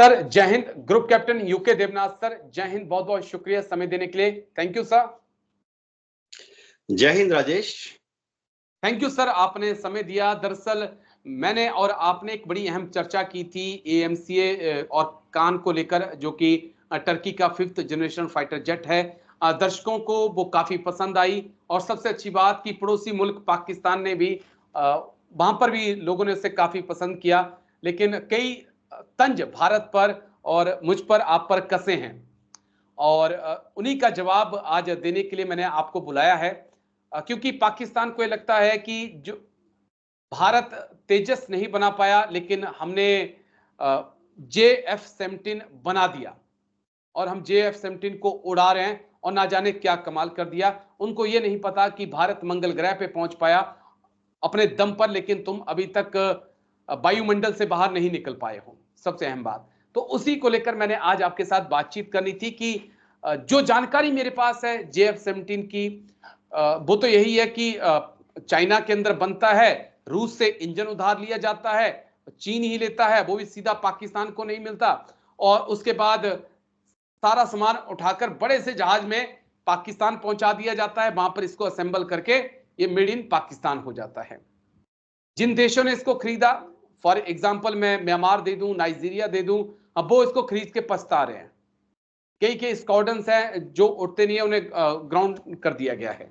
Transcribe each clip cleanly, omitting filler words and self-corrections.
Sir जय हिंद। Group captain U K Devnath sir, जय हिंद। बहुत बहुत शुक्रिया समय देने के लिए। Thank you sir. जय हिंद राजेश। थैंक यू सर, आपने समय दिया। दरअसल मैंने और आपने एक बड़ी अहम चर्चा की थी एएमसीए और कान को लेकर, जो कि टर्की का 5th जनरेशन फाइटर जेट है। दर्शकों को वो काफी पसंद आई और सबसे अच्छी बात कि पड़ोसी मुल्क पाकिस्तान ने भी वहां पर भी लोगों ने उसे काफी पसंद किया। लेकिन कई तंज भारत पर और मुझ पर, आप पर कसे हैं और उन्हीं का जवाब आज देने के लिए मैंने आपको बुलाया है। क्योंकि पाकिस्तान को ये लगता है कि जो भारत तेजस नहीं बना पाया, लेकिन हमने JF-17 बना दिया और हम JF-17 को उड़ा रहे हैं और ना जाने क्या कमाल कर दिया। उनको ये नहीं पता कि भारत मंगल ग्रह पे पहुंच पाया अपने दम पर, लेकिन तुम अभी तक वायुमंडल से बाहर नहीं निकल पाए हो। सबसे अहम बात तो उसी को लेकर मैंने आज आपके साथ बातचीत करनी थी कि जो जानकारी मेरे पास है JF-17 की, वो तो यही है कि चाइना के अंदर बनता है, रूस से इंजन उधार लिया जाता है, चीन ही लेता है, वो भी सीधा पाकिस्तान को नहीं मिलता, और उसके बाद सारा सामान उठाकर बड़े से जहाज में पाकिस्तान पहुंचा दिया जाता है। वहां पर इसको असेंबल करके ये मेड इन पाकिस्तान हो जाता है। जिन देशों ने इसको खरीदा, फॉर एग्जाम्पल मैं म्यांमार दे दूं, नाइजीरिया दे दूं, अब वो इसको खरीद के पछता रहे हैं। कई कई स्क्वाड्रन्स हैं जो उड़ते नहीं है, उन्हें ग्राउंड कर दिया गया है।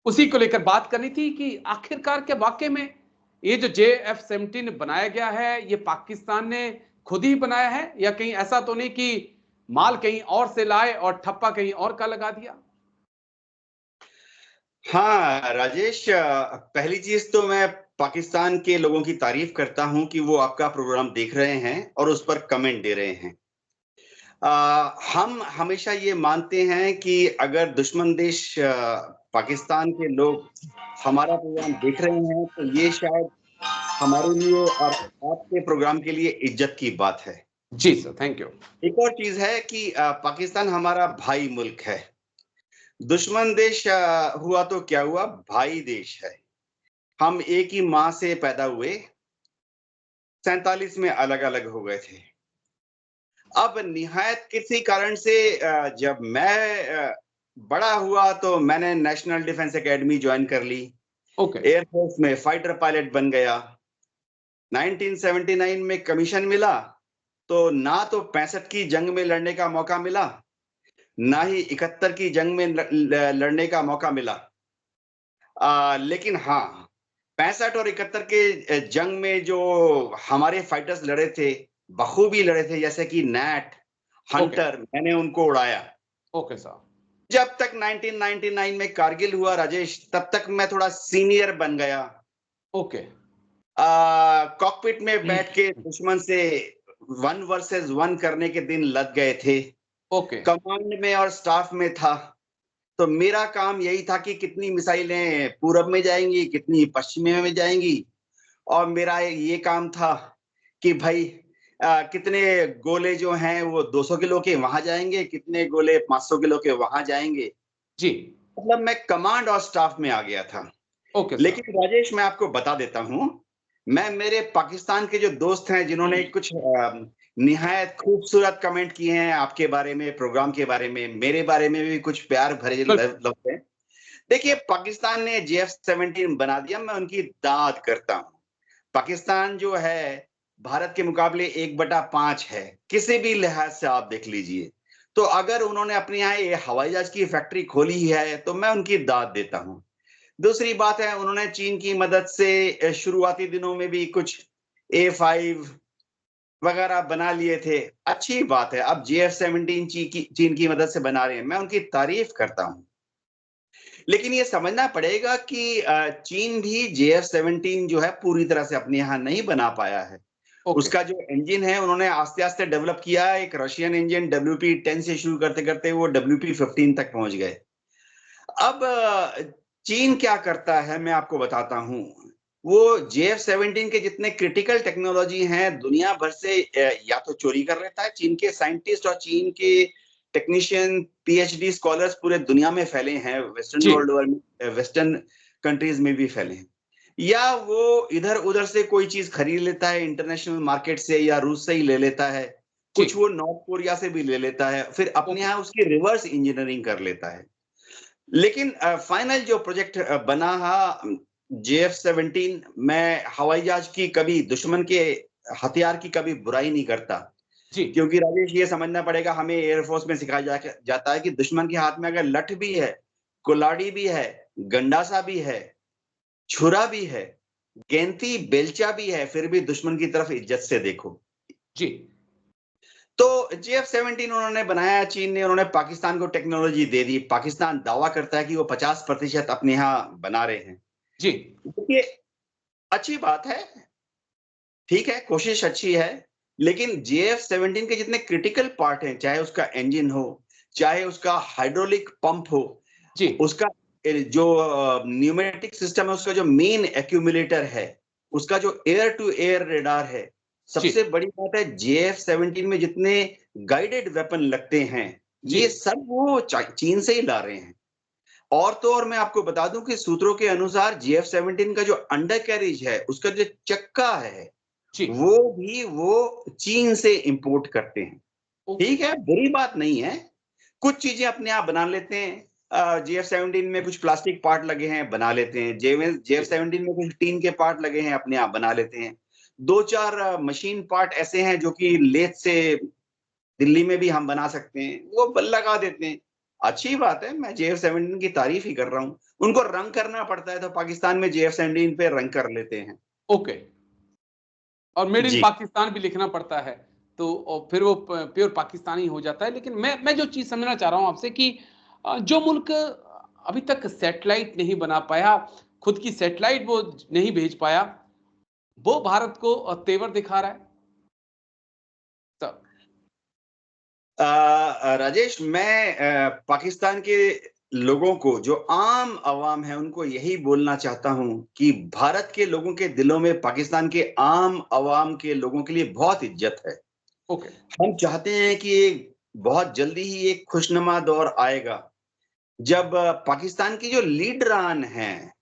उसी को लेकर बात करनी थी कि आखिरकार के वाकई में ये जो JF-17 बनाया गया है, ये पाकिस्तान ने खुद ही बनाया है या कहीं ऐसा तो नहीं कि माल कहीं और से लाए और ठप्पा कहीं और का लगा दिया? हाँ राजेश, पहली चीज तो मैं पाकिस्तान के लोगों की तारीफ करता हूं कि वो आपका प्रोग्राम देख रहे हैं और उस पर कमेंट दे रहे हैं। हम हमेशा ये मानते हैं कि अगर दुश्मन देश पाकिस्तान के लोग हमारा प्रोग्राम देख रहे हैं तो ये शायद हमारे लिए और आपके प्रोग्राम के लिए इज्जत की बात है। जी सर, थैंक यू। एक और चीज है कि पाकिस्तान हमारा भाई मुल्क है। दुश्मन देश हुआ तो क्या हुआ, भाई देश है। हम एक ही माँ से पैदा हुए, 47 में अलग अलग हो गए थे। अब निहायत किसी कारण से जब मैं बड़ा हुआ तो मैंने नेशनल डिफेंस एकेडमी ज्वाइन कर ली। ओके। एयरफोर्स में फाइटर पायलट बन गया। 1979 में कमीशन मिला तो ना तो 65 की जंग में लड़ने का मौका मिला, ना ही 71 की जंग में लड़ने का मौका मिला। लेकिन हाँ, 65 और 71 के जंग में जो हमारे फाइटर्स लड़े थे, बखूबी लड़े थे, जैसे कि नैट, हंटर, मैंने उनको उड़ाया। Okay sir. जब तक 1999 में कारगिल हुआ राजेश, तब तक मैं थोड़ा सीनियर बन गया। ओके। कॉकपिट में बैठ के दुश्मन से 1 वर्सेस 1 करने के दिन लग गए थे। ओके। कमांड में और स्टाफ में था, तो मेरा काम यही था कि कितनी मिसाइलें पूरब में जाएंगी, कितनी पश्चिम में जाएंगी, और मेरा ये काम था कि भाई कितने गोले जो हैं वो 200 किलो के वहां जाएंगे, कितने गोले 500 किलो के वहां जाएंगे। जी। मतलब मैं कमांड और स्टाफ में आ गया था। ओके लेकिन राजेश, मैं आपको बता देता हूं, मैं मेरे पाकिस्तान के जो दोस्त हैं जिन्होंने कुछ निहायत खूबसूरत कमेंट किए हैं आपके बारे में, प्रोग्राम के बारे में, मेरे बारे में भी कुछ प्यार भरे लफ्ज हैं। देखिए, पाकिस्तान ने JF-17 बना दिया, मैं उनकी दाद करता हूं। पाकिस्तान जो है भारत के मुकाबले 1/5 है, किसी भी लिहाज से आप देख लीजिए। तो अगर उन्होंने अपने यहाँ ये हवाई जहाज की फैक्ट्री खोली है तो मैं उनकी दाद देता हूं। दूसरी बात है, उन्होंने चीन की मदद से शुरुआती दिनों में भी कुछ A5 वगैरह बना लिए थे, अच्छी बात है। अब JF-17 चीन की मदद से बना रहे हैं, मैं उनकी तारीफ करता हूं। लेकिन ये समझना पड़ेगा कि चीन भी JF-17 जो है पूरी तरह से अपने यहाँ नहीं बना पाया है। उसका जो इंजन है उन्होंने आस्ते आस्ते डेवलप किया है। एक रशियन इंजन WP-10 से शुरू करते करते वो WP-15 तक पहुंच गए। अब चीन क्या करता है मैं आपको बताता हूं। वो JF-17 के जितने क्रिटिकल टेक्नोलॉजी हैं दुनिया भर से या तो चोरी कर लेता है। चीन के साइंटिस्ट और चीन के टेक्नीशियन, PhD स्कॉलर्स पूरे दुनिया में फैले हैं, वेस्टर्न वर्ल्ड, वेस्टर्न कंट्रीज में भी फैले हैं। या वो इधर उधर से कोई चीज खरीद लेता है इंटरनेशनल मार्केट से, या रूस से ही ले लेता है, कुछ वो नॉर्थ कोरिया से भी ले लेता है, फिर अपने यहाँ उसकी रिवर्स इंजीनियरिंग कर लेता है। लेकिन फाइनल जो प्रोजेक्ट बना JF-17, मैं हवाई जहाज की कभी दुश्मन के हथियार की कभी बुराई नहीं करता, क्योंकि राजेश ये समझना पड़ेगा, हमें एयरफोर्स में सिखाया जाता है कि दुश्मन के हाथ में अगर लठ भी है, कुल्हाड़ी भी है, गंडासा भी है, छुरा भी है, गेंती बेलचा भी है, फिर भी दुश्मन की तरफ इज्जत से देखो। जी। तो JF-17 उन्होंने बनाया, चीन ने, उन्होंने पाकिस्तान को टेक्नोलॉजी दे दी। पाकिस्तान दावा करता है कि वो 50% अपने यहाँ बना रहे हैं। जी। देखिए, अच्छी बात है, ठीक है, कोशिश अच्छी है, लेकिन JF-17 के जितने क्रिटिकल पार्ट हैं, चाहे उसका इंजन हो, चाहे उसका हाइड्रोलिक पंप हो, जी। उसका जो न्यूमेटिक सिस्टम है, उसका जो मेन एक्यूमुलेटर है, उसका जो एयर टू एयर रेडार है, सबसे बड़ी बात है JF-17 में जितने गाइडेड वेपन लगते हैं, ये सब वो चीन से ही ला रहे हैं। और तो और मैं आपको बता दूं कि सूत्रों के अनुसार JF-17 का जो अंडर कैरेज है, उसका जो चक्का है, वो भी वो चीन से इंपोर्ट करते हैं। ठीक है, बुरी बात नहीं है, कुछ चीजें अपने आप बना लेते हैं। JF-17 में कुछ प्लास्टिक पार्ट लगे हैं, बना लेते हैं। JF-17 में कुछ टीन के पार्ट लगे हैं, अपने आप बना लेते हैं। 2-4 मशीन पार्ट ऐसे हैं जो कि लेथ से दिल्ली में भी हम बना सकते हैं, वो लगा देते हैं। अच्छी बात है, मैं JF-17 की तारीफ ही कर रहा हूँ। उनको रंग करना पड़ता है तो पाकिस्तान में JF-17 पे रंग कर लेते हैं। ओके। और मेड इन पाकिस्तान भी लिखना पड़ता है, तो फिर वो प्योर पाकिस्तानी हो जाता है। लेकिन मैं जो चीज समझना चाह रहा हूं आपसे कि जो मुल्क अभी तक सैटेलाइट नहीं बना पाया, खुद की सैटेलाइट वो नहीं भेज पाया, वो भारत को तेवर दिखा रहा है। राजेश, मैं पाकिस्तान के लोगों को, जो आम आवाम है, उनको यही बोलना चाहता हूं कि भारत के लोगों के दिलों में पाकिस्तान के आम आवाम के लोगों के लिए बहुत इज्जत है। ओके। हम चाहते हैं कि बहुत जल्दी ही एक खुशनुमा दौर आएगा, जब पाकिस्तान की जो लीडरान हैं,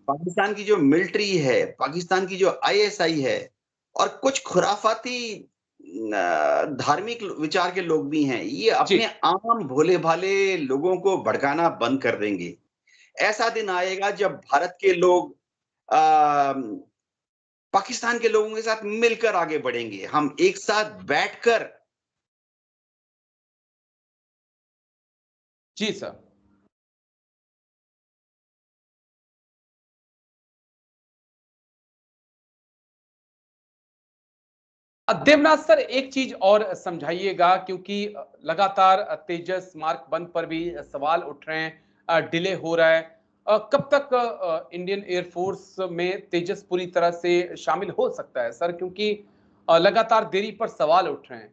पाकिस्तान की जो मिलिट्री है, पाकिस्तान की जो ISI है, और कुछ खुराफाती धार्मिक विचार के लोग भी हैं, ये अपने आम भोले भाले लोगों को भड़काना बंद कर देंगे। ऐसा दिन आएगा जब भारत के लोग पाकिस्तान के लोगों के साथ मिलकर आगे बढ़ेंगे, हम एक साथ बैठकर। जी सर। देवनाथ सर, एक चीज और समझाइएगा, क्योंकि लगातार तेजस मार्क 1 पर भी सवाल उठ रहे हैं, डिले हो रहा है। कब तक इंडियन एयरफोर्स में तेजस पूरी तरह से शामिल हो सकता है सर? क्योंकि लगातार देरी पर सवाल उठ रहे हैं।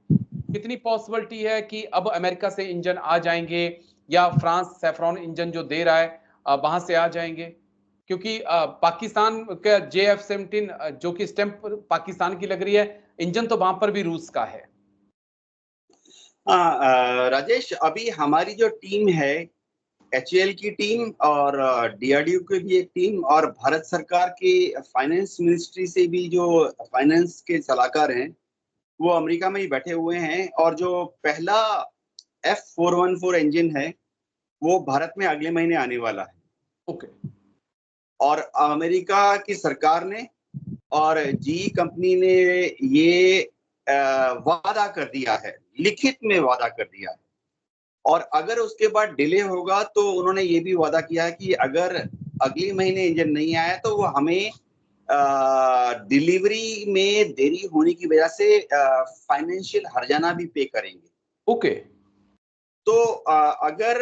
कितनी पॉसिबिलिटी है कि अब अमेरिका से इंजन आ जाएंगे, या फ्रांस सैफ्रॉन इंजन जो दे रहा है वहां से आ जाएंगे? क्योंकि पाकिस्तान का JF-17 जो कि स्टैंप पाकिस्तान की लग रही है, इंजन तो वहां पर भी रूस का है। राजेश, अभी हमारी जो टीम है, HAL की टीम और DRDO की भी एक टीम, और भारत सरकार के फाइनेंस मिनिस्ट्री से भी जो फाइनेंस के सलाहकार हैं, वो अमेरिका में ही बैठे हुए हैं। और जो पहला F414 इंजन है, वो भारत में अगले महीने आने वाला है। ओके। और अमेरिका की सरकार ने और GE कंपनी ने ये वादा कर दिया है, लिखित में वादा कर दिया है, और अगर उसके बाद डिले होगा तो उन्होंने ये भी वादा किया है कि अगर अगले महीने इंजन नहीं आया तो वो हमें डिलीवरी में देरी होने की वजह से फाइनेंशियल हर्जाना भी पे करेंगे। ओके। तो अगर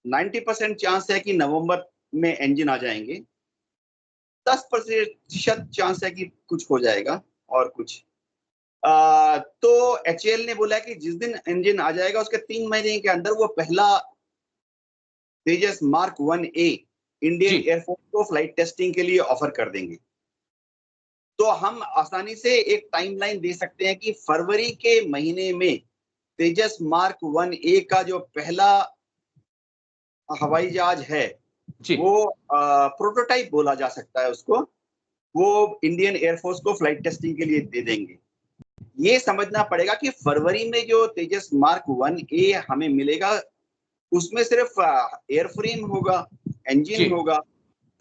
90% चांस है कि नवंबर में इंजन आ जाएंगे, 10% चांस है कि कुछ हो जाएगा और कुछ। तो HAL ने बोला कि जिस दिन इंजन आ जाएगा उसके 3 महीने के अंदर वो पहला तेजस मार्क 1A इंडियन एयरफोर्स को फ्लाइट टेस्टिंग के लिए ऑफर कर देंगे। तो हम आसानी से एक टाइमलाइन दे सकते हैं कि फरवरी के महीने में तेजस मार्क 1A का जो पहला हवाई जहाज है, वो प्रोटोटाइप बोला जा सकता है उसको, वो इंडियन एयरफोर्स को फ्लाइट टेस्टिंग के लिए दे देंगे। ये समझना पड़ेगा कि फरवरी में जो तेजस मार्क 1A हमें मिलेगा, उसमें सिर्फ एयरफ्रेम होगा, इंजन होगा,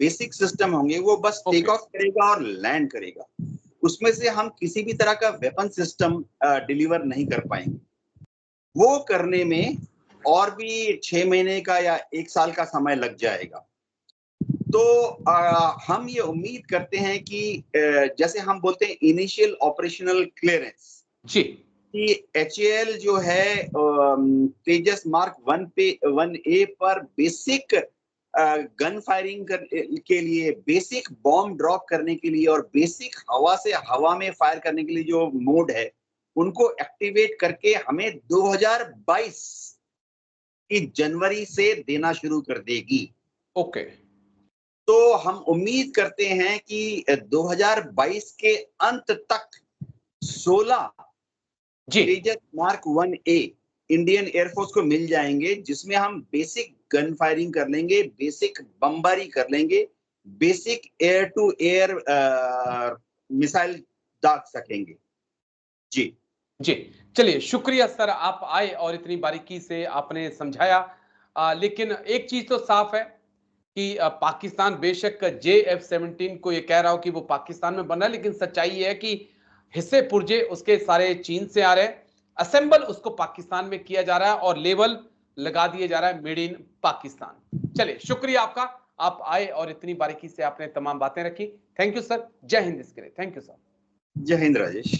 बेसिक सिस्टम होंगे, वो बस टेक ऑफ करेगा और लैंड करेगा। उसमें से हम किसी भी तरह का वेपन सिस्टम डिलीवर नहीं कर पाएंगे। वो करने में और भी 6 महीने का या 1 साल का समय लग जाएगा। तो हम ये उम्मीद करते हैं कि जैसे हम बोलते हैं इनिशियल ऑपरेशनल क्लियरेंस जी, कि HAL जो है तेजस मार्क 1A पर बेसिक गन फायरिंग के लिए, बेसिक बॉम्ब ड्रॉप करने के लिए और बेसिक हवा से हवा में फायर करने के लिए जो मोड है, उनको एक्टिवेट करके हमें 2022 की जनवरी से देना शुरू कर देगी। ओके। तो हम उम्मीद करते हैं कि 2022 के अंत तक 16 तेजस मार्क 1A इंडियन एयरफोर्स को मिल जाएंगे, जिसमें हम बेसिक गन फायरिंग कर लेंगे, बेसिक बमबारी कर लेंगे, basic air to air missile दाग सकेंगे। जी जी, चलिए शुक्रिया सर, आप आए और इतनी बारीकी से आपने समझाया। लेकिन एक चीज तो साफ है कि पाकिस्तान बेशक JF-17 को ये कह रहा हो कि वो पाकिस्तान में बन रहा है, लेकिन सच्चाई ये है कि हिस्से पुर्जे उसके सारे चीन से आ रहे हैं, असेंबल उसको पाकिस्तान में किया जा रहा है और लेबल लगा दिया जा रहा है मेड इन पाकिस्तान। चलिए शुक्रिया आपका, आप आए और इतनी बारीकी से आपने तमाम बातें रखी। थैंक यू सर, जय हिंद इसके लिए। Thank you sir. जय हिंद राजेश।